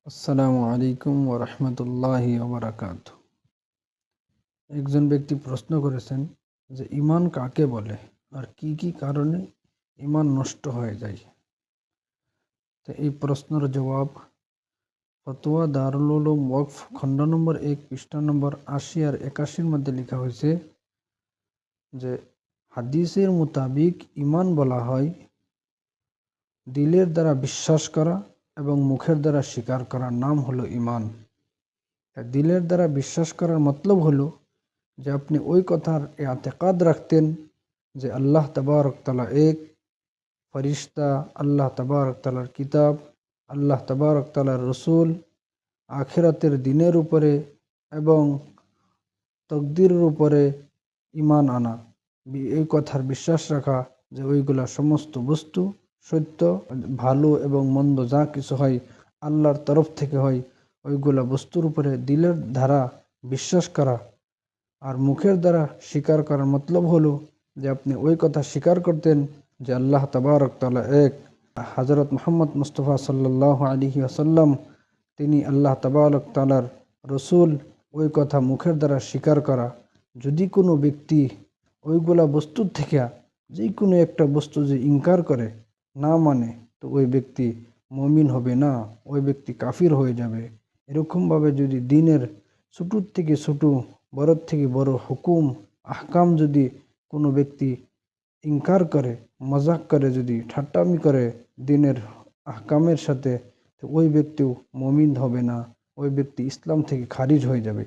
আসসালামু আলাইকুম ওয়া রাহমাতুল্লাহি ওয়া বারাকাতুহু। একজন ব্যক্তি প্রশ্ন করেছেন যে ঈমান কাকে বলে আর কি কি কারণে ঈমান নষ্ট হয়ে যায়। তো এই প্রশ্নের জবাব ফতোয়া দারুল উলুম ওয়াকফ খণ্ড নম্বর 1 পৃষ্ঠা নম্বর 80 আর 81 মধ্যে লেখা হয়েছে যে হাদিসের মোতাবিক ঈমান বলা হয় দিলের দ্বারা বিশ্বাস করা এবং মুখের দ্বারা স্বীকার করার নাম হলো ঈমান। দিলের দ্বারা বিশ্বাস করার মতলব হলো যে আপনি ওই কথার এতেকাদ রাখতেন যে আল্লাহ তাবারক তাআলা এক, ফরিশতা, আল্লাহ তাবারক তাআলার কিতাব, আল্লাহ তাবারক তাআলার রসুল, আখিরাতের দিনের উপরে এবং তকদিরের উপরে ঈমান আনা, এই কথার বিশ্বাস রাখা যে ওইগুলা সমস্ত বস্তু সত্য, ভালো এবং মন্দ যা কিছু হয় আল্লাহর তরফ থেকে হয়, ওইগুলা বস্তুর উপরে দিলের দ্বারা বিশ্বাস করা। আর মুখের দ্বারা স্বীকার করার মতলব হলো যে আপনি ওই কথা স্বীকার করতেন যে আল্লাহ তাবারক তাআলা এক, হযরত মুহাম্মদ মুস্তাফা সাল্লাল্লাহু আলাইহি ওয়াসাল্লাম তিনি আল্লাহ তাবারক তাআলার রসুল, ওই কথা মুখের দ্বারা স্বীকার করা। যদি কোনো ব্যক্তি ওইগুলা বস্তুর থেকে যে কোনো একটা বস্তু যে ইনকার করে, না মানে, তো ওই ব্যক্তি মুমিন হবে না, ওই ব্যক্তি কাফির হয়ে যাবে। এরকমভাবে যদি দিনের ছোটোর থেকে ছোটো, বড়র থেকে বড় হুকুম আহকাম যদি কোনো ব্যক্তি ইনকার করে, মজাক করে, যদি ঠাট্টামি করে দিনের আহকামের সাথে, তো ওই ব্যক্তিও মুমিন হবে না, ওই ব্যক্তি ইসলাম থেকে খারিজ হয়ে যাবে।